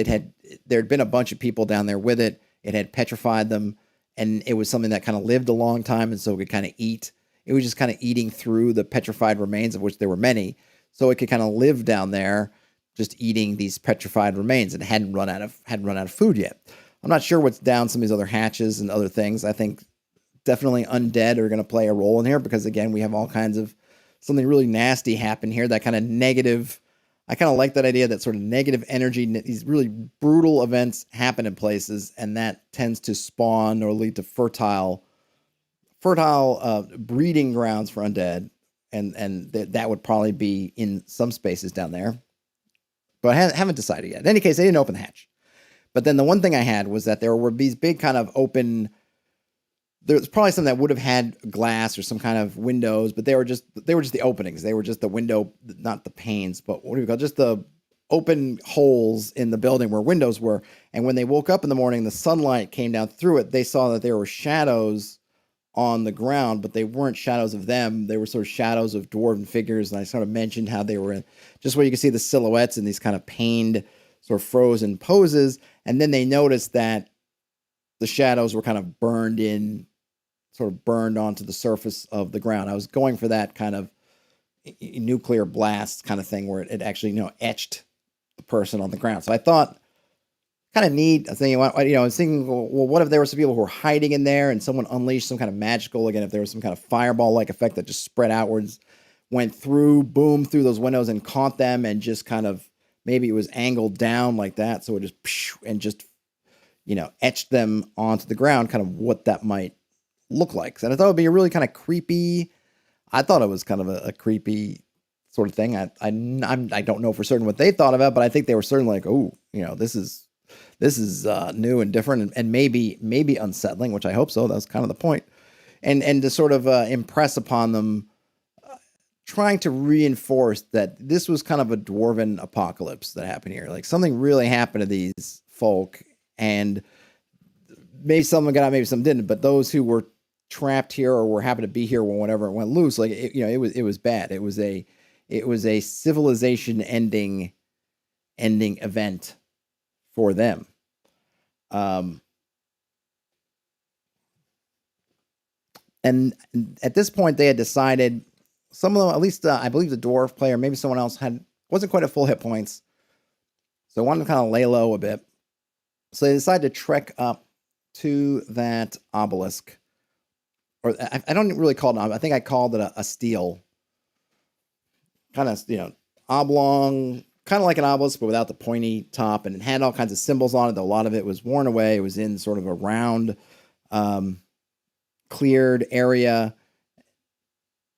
there had been a bunch of people down there with it. It had petrified them, and it was something that kind of lived a long time, and so it could kind of eat. It was just kind of eating through the petrified remains, of which there were many. So it could kind of live down there, just eating these petrified remains, and hadn't run out of food yet. I'm not sure what's down some of these other hatches and other things. I think definitely undead are going to play a role in here because, again, we have all kinds of something really nasty happen here. That kind of negative. I kind of like that idea that sort of negative energy, these really brutal events happen in places, and that tends to spawn or lead to fertile breeding grounds for undead, and that would probably be in some spaces down there. But I haven't decided yet. In any case, they didn't open the hatch. But then the one thing I had was that there were these big kind of open. There's probably some that would have had glass or some kind of windows, but they were just the openings. They were just the window, not the panes, but what do we call just the open holes in the building where windows were. And when they woke up in the morning, the sunlight came down through it. They saw that there were shadows on the ground, but they weren't shadows of them. They were sort of shadows of dwarven figures. And I sort of mentioned how they were in just where you can see the silhouettes in these kind of pained, sort of frozen poses. And then they noticed that the shadows were kind of burned onto the surface of the ground. I was going for that kind of nuclear blast kind of thing where it actually, etched the person on the ground. So I thought, kind of neat. I was thinking, I was thinking, well, what if there were some people who were hiding in there and someone unleashed some kind of magical, again, if there was some kind of fireball-like effect that just spread outwards, went through those windows and caught them and just kind of, maybe it was angled down like that. So it just, and just, etched them onto the ground, kind of what that might look like. And I thought it would be a really kind of creepy. I thought it was kind of a creepy sort of thing. I don't know for certain what they thought of it, but I think they were certainly like, oh, this is new and different and maybe unsettling, which I hope so. That's kind of the point. And to sort of impress upon them, trying to reinforce that this was kind of a dwarven apocalypse that happened here. Like something really happened to these folk, and maybe some got out, maybe some didn't. But those who were trapped here or were happened to be here whenever it went loose, like it was bad. It was a civilization ending event for them. And at this point, they had decided, some of them, at least I believe the dwarf player, maybe someone else wasn't quite at full hit points, so they wanted to kind of lay low a bit. So they decided to trek up to that obelisk, or I don't really call it an obelisk. I think I called it a stele, kind of oblong, kind of like an obelisk, but without the pointy top, and it had all kinds of symbols on it. Though a lot of it was worn away. It was in sort of a round, cleared area.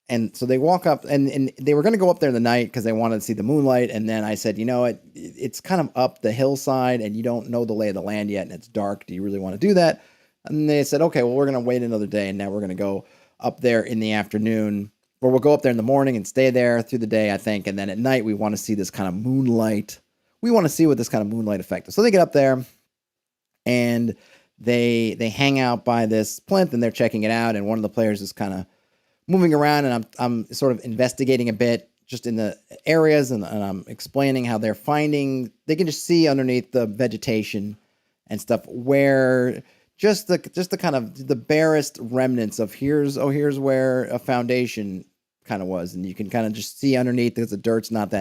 And so they walk up, and they were going to go up there in the night because they wanted to see the moonlight. And then I said, it's kind of up the hillside, and you don't know the lay of the land yet, and it's dark. Do you really want to do that? And they said, okay, well, we're going to wait another day, and now we're going to go up there in the afternoon, or we'll go up there in the morning and stay there through the day, I think. And then at night, we want to see this kind of moonlight. We want to see what this kind of moonlight effect is. So they get up there, and they hang out by this plinth, and they're checking it out. And one of the players is kind of moving around, and I'm sort of investigating a bit just in the areas, and I'm explaining how they can just see underneath the vegetation and stuff where just the kind of the barest remnants of here's where a foundation kind of was, and you can kind of just see underneath because the dirt's not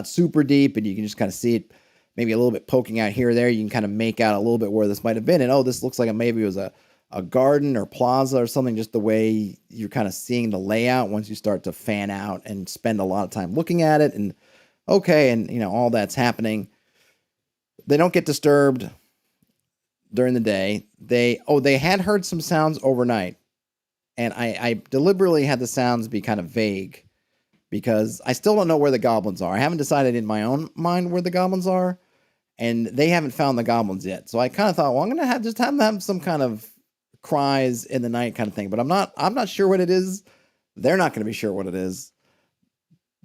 super deep, and you can just kind of see it maybe a little bit poking out here or there. You can kind of make out a little bit where this might have been, and this looks like maybe it was a garden or plaza or something, just the way you're kind of seeing the layout once you start to fan out and spend a lot of time looking at it. And okay, and all that's happening. They don't get disturbed during the day. They had heard some sounds overnight, and I deliberately had the sounds be kind of vague because I still don't know where the goblins are. I haven't decided in my own mind where the goblins are, and they haven't found the goblins yet. So I kind of thought, well, I'm going to have them have some kind of cries in the night kind of thing, but I'm not sure what it is. They're not going to be sure what it is,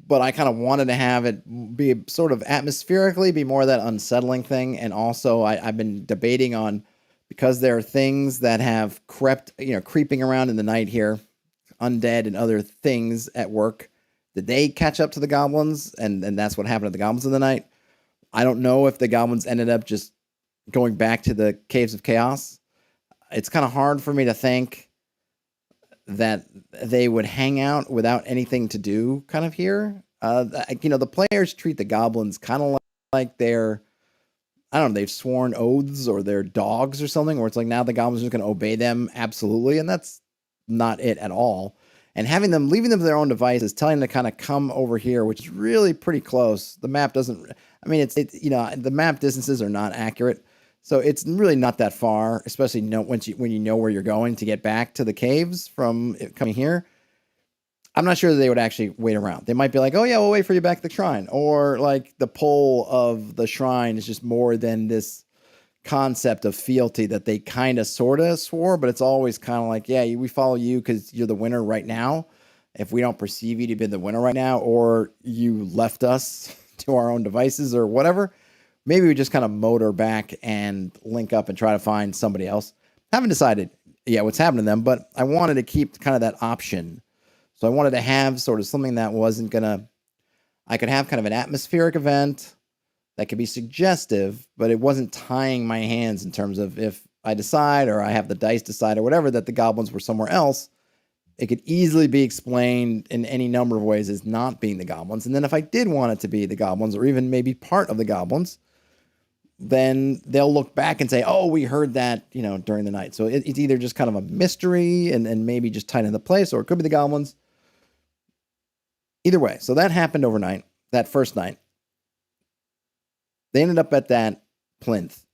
but I kind of wanted to have it be sort of atmospherically be more of that unsettling thing. And also I've been debating on, because there are things that have creeping around in the night here, undead and other things at work, did they catch up to the goblins? And that's what happened to the goblins in the night. I don't know if the goblins ended up just going back to the Caves of Chaos. It's kind of hard for me to think that they would hang out without anything to do kind of here. The players treat the goblins kind of like they're, I don't know, they've sworn oaths or they're dogs or something, where it's like now the goblins are just going to obey them absolutely, and that's not it at all. And leaving them to their own devices, telling them to kind of come over here, which is really pretty close. The map doesn't, I mean, the map distances are not accurate. So it's really not that far, especially when you know where you're going to get back to the caves from coming here. I'm not sure that they would actually wait around. They might be like, oh yeah, we'll wait for you back at the shrine. Or like the pull of the shrine is just more than this concept of fealty that they kind of sort of swore, but it's always kind of like, yeah, we follow you because you're the winner right now. If we don't perceive you to be the winner right now, or you left us to our own devices or whatever, maybe we just kind of motor back and link up and try to find somebody else. Haven't decided yet what's happening to them, but I wanted to keep kind of that option. So I wanted to have sort of something that wasn't I could have kind of an atmospheric event that could be suggestive, but it wasn't tying my hands in terms of if I decide or I have the dice decide or whatever that the goblins were somewhere else. It could easily be explained in any number of ways as not being the goblins. And then if I did want it to be the goblins or even maybe part of the goblins, then they'll look back and say, oh, we heard that, during the night. So it's either just kind of a mystery and maybe just tied into place, or it could be the goblins. Either way. So that happened overnight, that first night. They ended up at that plinth.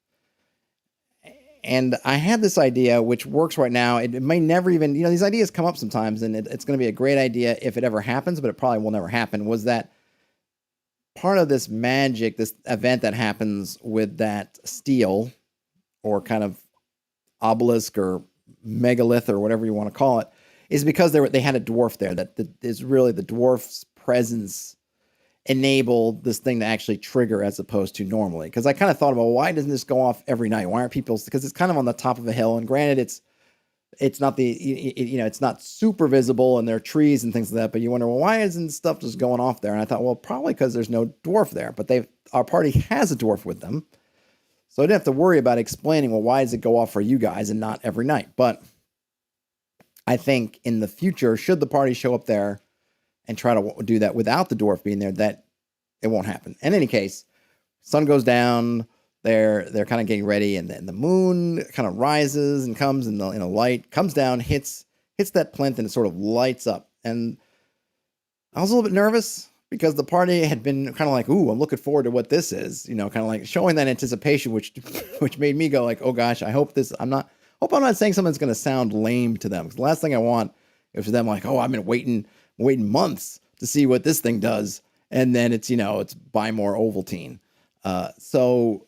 And I had this idea, which works right now. It may never even, these ideas come up sometimes, and it's going to be a great idea if it ever happens, but it probably will never happen, was that part of this magic, this event that happens with that stele or kind of obelisk or megalith or whatever you want to call it, is because they had a dwarf there. That is really the dwarf's presence enabled this thing to actually trigger as opposed to normally. Because I kind of thought about, why doesn't this go off every night? Why aren't people? Because it's kind of on the top of a hill, and granted, it's not it's not super visible, and there are trees and things like that. But you wonder, well, why isn't stuff just going off there? And I thought, well, probably because there's no dwarf there. But our party has a dwarf with them, so I didn't have to worry about explaining, well, why does it go off for you guys and not every night? But I think in the future, should the party show up there and try to do that without the dwarf being there, that it won't happen. In any case, sun goes down. They're kind of getting ready, and then the moon kind of rises and comes in a light, comes down, hits that plinth, and it sort of lights up. And I was a little bit nervous because the party had been kind of like, ooh, I'm looking forward to what this is, kind of like showing that anticipation, which made me go like, oh gosh, I hope I'm not saying something that's going to sound lame to them. Because the last thing I want is for them like, oh, I've been waiting months to see what this thing does. And then it's buy more Ovaltine. So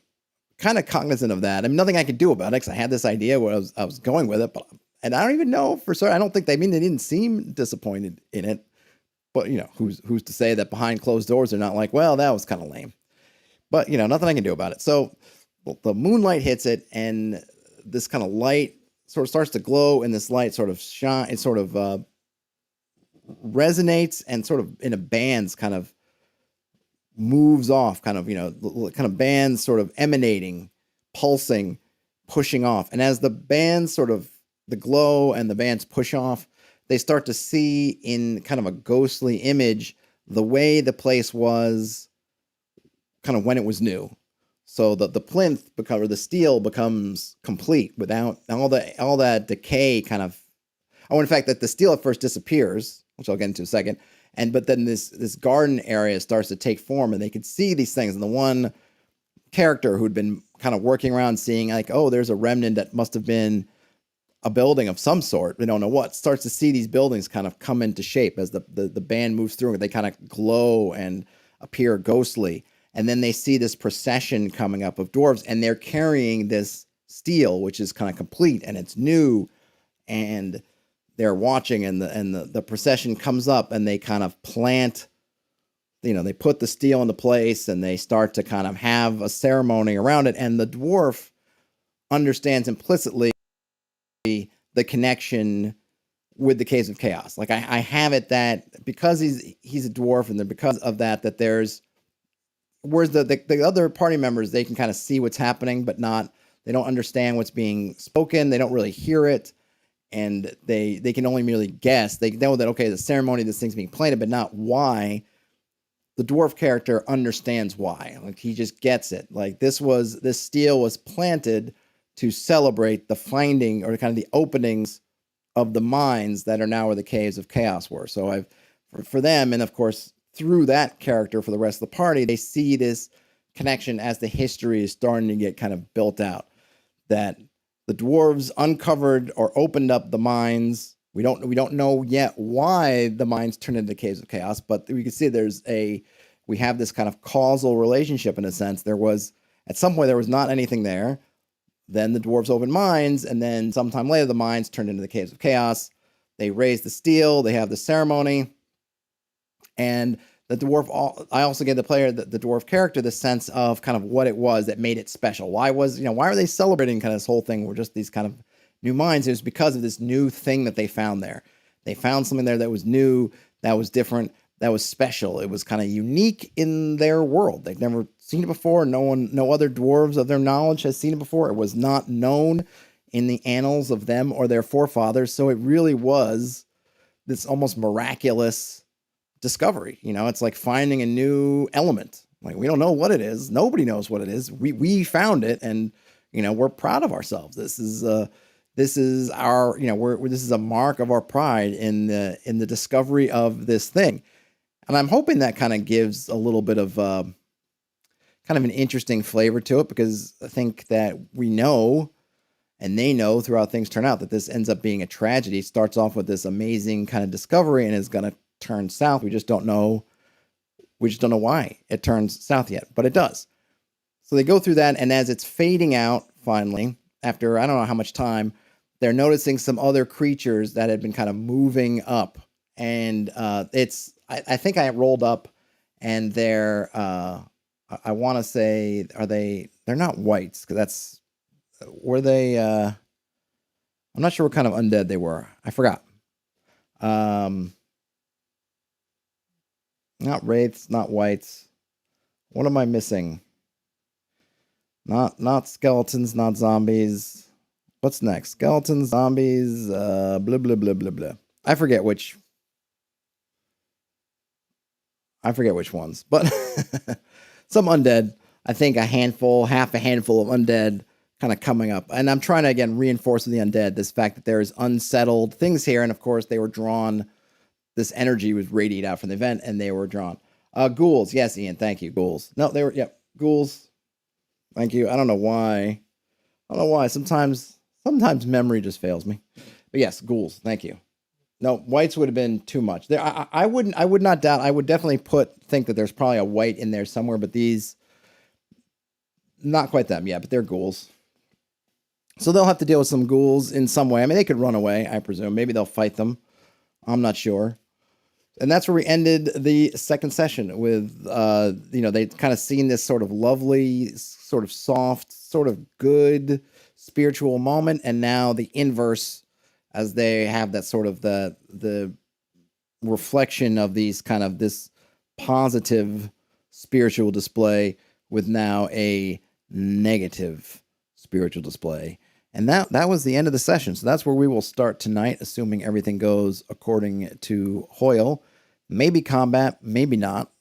kind of cognizant of that. I mean, nothing I could do about it because I had this idea where I was going with it, and I don't even know for certain. I don't think they didn't seem disappointed in it, but who's to say that behind closed doors they're not like, well, that was kind of lame, but nothing I can do about it. So the moonlight hits it, and this kind of light sort of starts to glow, and this light sort of shine. It sort of resonates and sort of in a band's kind of moves off, kind of bands sort of emanating, pulsing, pushing off. And as the bands the glow and the bands push off, they start to see in kind of a ghostly image the way the place was kind of when it was new. So the plinth or the steel becomes complete without all that decay kind of. Oh, in fact, that the steel at first disappears, which I'll get into in a second. But then this garden area starts to take form, and they could see these things. And the one character who'd been kind of working around seeing like, oh, there's a remnant that must have been a building of some sort. We don't know what. Starts to see these buildings kind of come into shape as the band moves through. They kind of glow and appear ghostly. And then they see this procession coming up of dwarves, and they're carrying this steel, which is kind of complete and it's new. And they're watching, and the procession comes up, and they kind of plant, they put the steel into place, and they start to kind of have a ceremony around it. And the dwarf understands implicitly the connection with the Caves of Chaos. Like I have it that because he's a dwarf, and then because of that there's, whereas the other party members, they can kind of see what's happening, but they don't understand what's being spoken. They don't really hear it. And they can only merely guess. They know that, okay, the ceremony, this thing's being planted, but not why. the dwarf character understands why. Like, he just gets it. Like, this steel was planted to celebrate the finding, or kind of the openings of the mines that are now where the caves of chaos were. So for them, and of course through that character for the rest of the party, they see this connection as the history is starting to get kind of built out, that the dwarves uncovered or opened up the mines. We don't know yet why the mines turned into caves of chaos, but we can see we have this kind of causal relationship in a sense. There was, at some point, there was not anything there. Then the dwarves opened mines, and then sometime later the mines turned into the caves of chaos. They raised the steel. They have the ceremony, and the dwarf. I also gave the player, the dwarf character, the sense of kind of what it was that made it special. Why are they celebrating kind of this whole thing? Were just these kind of new mines? It was because of this new thing that they found there. They found something there that was new, that was different, that was special. It was kind of unique in their world. They've never seen it before. No other dwarves of their knowledge has seen it before. It was not known in the annals of them or their forefathers. So it really was this almost miraculous discovery. It's like finding a new element. Like, we don't know what it is. Nobody knows what it is. We found it, and we're proud of ourselves. This is our this is a mark of our pride in the discovery of this thing. And I'm hoping that kind of gives a little bit of kind of an interesting flavor to it, because I think that we know, and they know throughout things turn out, that this ends up being a tragedy. It starts off with this amazing kind of discovery and is going to turn south. We just don't know why it turns south yet, but it does. So they go through that, and as it's fading out, finally, after I don't know how much time, they're noticing some other creatures that had been kind of moving up. And I think I rolled up, and they're, I want to say, they're not whites, because were they, I'm not sure what kind of undead they were. I forgot. Not wraiths, not whites. What am I missing? Not skeletons, not zombies. What's next? Skeletons, zombies, blah, blah, blah, blah, blah. I forget which ones, but some undead. I think half a handful of undead kind of coming up. And I'm trying to, again, reinforce with the undead this fact that there's unsettled things here. And of course, they were drawn. This energy was radiated out from the event, and they were drawn. Ghouls. Yes, Ian. Thank you. Ghouls. No, they were, yep. Ghouls. Thank you. I don't know why. Sometimes memory just fails me. But yes, ghouls. Thank you. No, whites would have been too much. I would not doubt. I would definitely think that there's probably a white in there somewhere, but these, not quite them. Yeah, but they're ghouls. So they'll have to deal with some ghouls in some way. I mean, they could run away, I presume. Maybe they'll fight them. I'm not sure. And that's where we ended the second session with, they'd kind of seen this sort of lovely, sort of soft, sort of good spiritual moment. And now the inverse, as they have that sort of the reflection of this positive spiritual display with now a negative spiritual display. And that was the end of the session. So that's where we will start tonight, assuming everything goes according to Hoyle. Maybe combat, maybe not.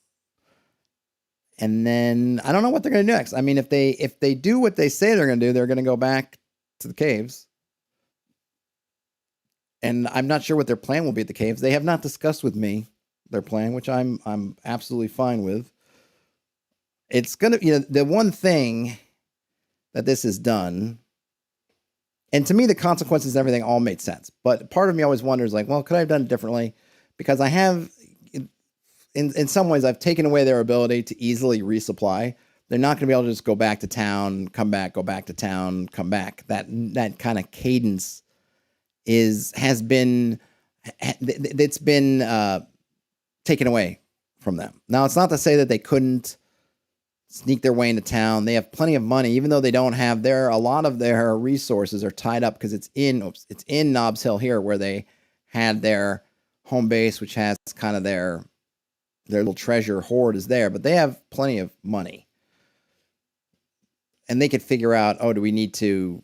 And then I don't know what they're going to do next. I mean, if they do what they say they're going to do, they're going to go back to the caves. And I'm not sure what their plan will be at the caves. They have not discussed with me their plan, which I'm absolutely fine with. It's going to, the one thing that this has done. And to me, the consequences and everything all made sense. But part of me always wonders, like, well, could I have done it differently? Because I have, in some ways, I've taken away their ability to easily resupply. They're not going to be able to just go back to town, come back, go back to town, come back. That kind of cadence has been taken away from them. Now, it's not to say that they couldn't sneak their way into town. They have plenty of money, even though they don't have a lot of their resources are tied up because it's in Nobbs Hill here, where they had their home base, which has kind of their little treasure hoard is there, but they have plenty of money. And they could figure out, do we need to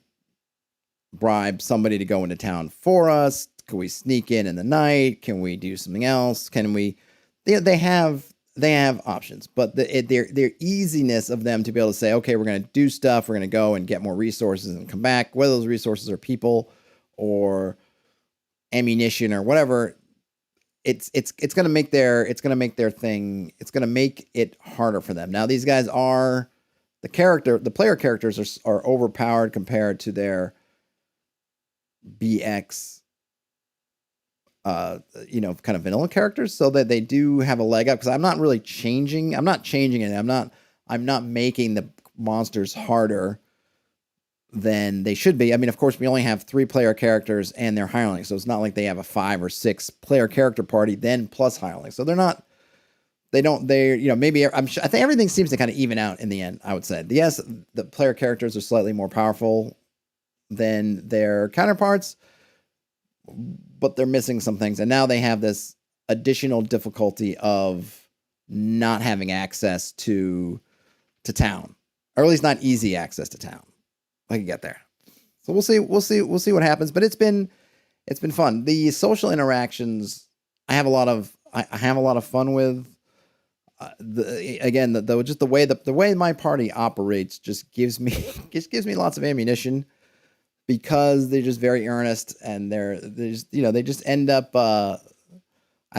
bribe somebody to go into town for us? Can we sneak in the night? Can we do something else? They have they have options, but their easiness of them to be able to say, okay, we're going to do stuff, we're going to go and get more resources and come back, whether those resources are people or ammunition or whatever. It's going to make their thing. It's going to make it harder for them. Now these guys are the player characters are overpowered compared to their BX kind of vanilla characters, so that they do have a leg up, because I'm not changing it. I'm not making the monsters harder than they should be. I mean, of course, we only have 3 player characters and they're hirelings, so it's not like they have a 5 or 6 player character party then plus hirelings. So maybe I think everything seems to kind of even out in the end, I would say. Yes, the player characters are slightly more powerful than their counterparts, but they're missing some things. And now they have this additional difficulty of not having access to town, or at least not easy access to town. I can get there. So we'll see what happens, but it's been fun. The social interactions I have a lot of fun with. The way my party operates just gives me lots of ammunition, because they're just very earnest, and they just end up. I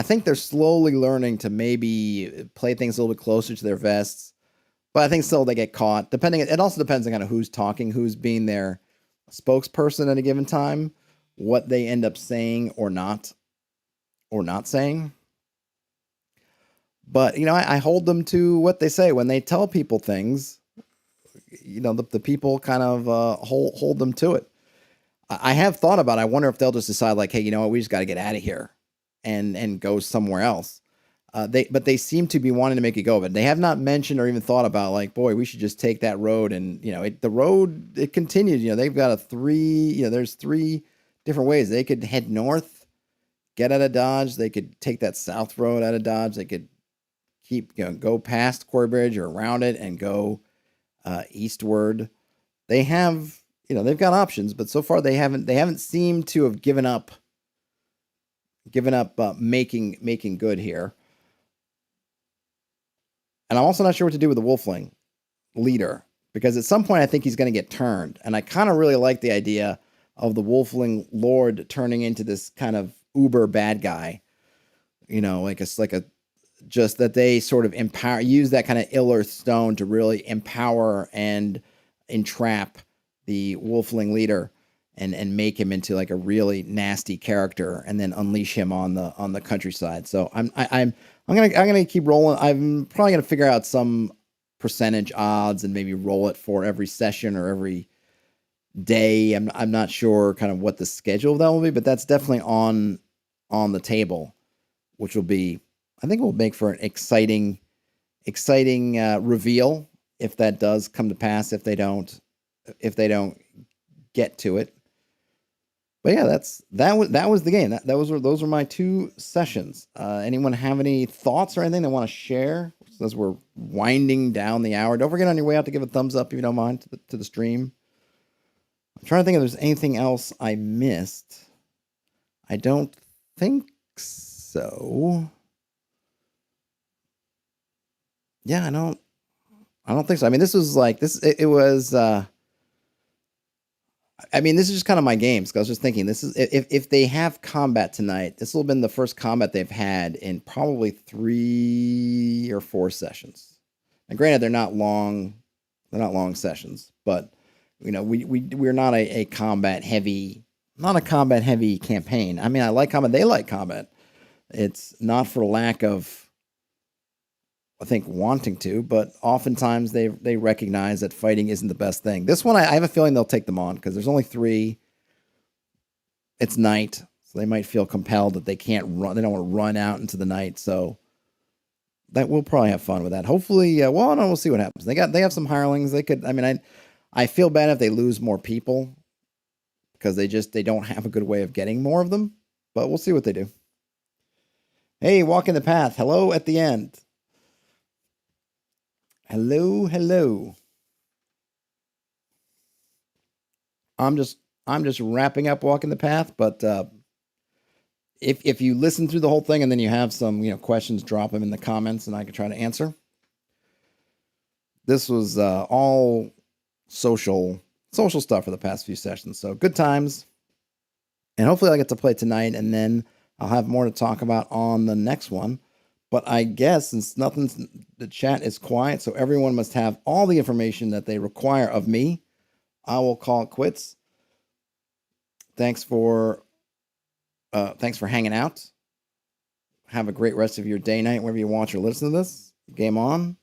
think they're slowly learning to maybe play things a little bit closer to their vests, but I think still they get caught. It also depends on kind of who's talking, who's being their spokesperson at a given time, what they end up saying or not saying. But I hold them to what they say when they tell people things. The people kind of hold them to it. I have thought about it. I wonder if they'll just decide, like, hey, you know what, we just got to get out of here and go somewhere else. But they seem to be wanting to make it go, but they have not mentioned or even thought about, like, boy, we should just take that road. And the road, it continues. They've got there's 3 different ways they could head north, get out of Dodge. They could take that south road out of Dodge. They could go past Quarry Bridge or around it and go eastward. They have. They've got options, but so far they haven't seemed to have given up making good here. And I'm also not sure what to do with the Wolfling leader, because at some point I think he's going to get turned, and I kind of really like the idea of the Wolfling Lord turning into this kind of uber bad guy. Just that they sort of use that kind of ill-earth stone to really empower and entrap the Wolfling leader and make him into like a really nasty character, and then unleash him on the countryside. So I'm gonna keep rolling. I'm probably gonna figure out some percentage odds and maybe roll it for every session or every day. I'm not sure kind of what the schedule of that will be, but that's definitely on the table, which will be, I think, will make for an exciting reveal if that does come to pass. If they don't get to it. But yeah, that was the game. Those were my 2 sessions. Anyone have any thoughts or anything they want to share as we're winding down the hour? Don't forget on your way out to give a thumbs up if you don't mind to the stream. I'm trying to think if there's anything else I missed. I don't think so. Yeah, I don't think so. I mean, this was like this. It was. I mean, this is just kind of my games. I was just thinking, this is if they have combat tonight, this will have been the first combat they've had in probably 3 or 4 sessions. And granted, they're not long sessions, but we're not a combat heavy campaign. I mean, I like combat. They like combat. It's not for lack of, I think, wanting to, but oftentimes they recognize that fighting isn't the best thing. This one, I have a feeling they'll take them on because there's only 3. It's night, so they might feel compelled that they can't run. They don't want to run out into the night, so that we'll probably have fun with that. Hopefully, we'll see what happens. They have some hirelings. They could. I mean, I feel bad if they lose more people because they don't have a good way of getting more of them. But we'll see what they do. Hey, walking the path. Hello at the end. Hello. I'm just wrapping up walking the path, but if you listen through the whole thing and then you have some questions, drop them in the comments and I can try to answer. This was all social stuff for the past few sessions, so good times. And hopefully I get to play tonight, and then I'll have more to talk about on the next one. But I guess since the chat is quiet, so everyone must have all the information that they require of me, I will call it quits. Thanks for hanging out. Have a great rest of your day, night, wherever you watch or listen to this. Game on.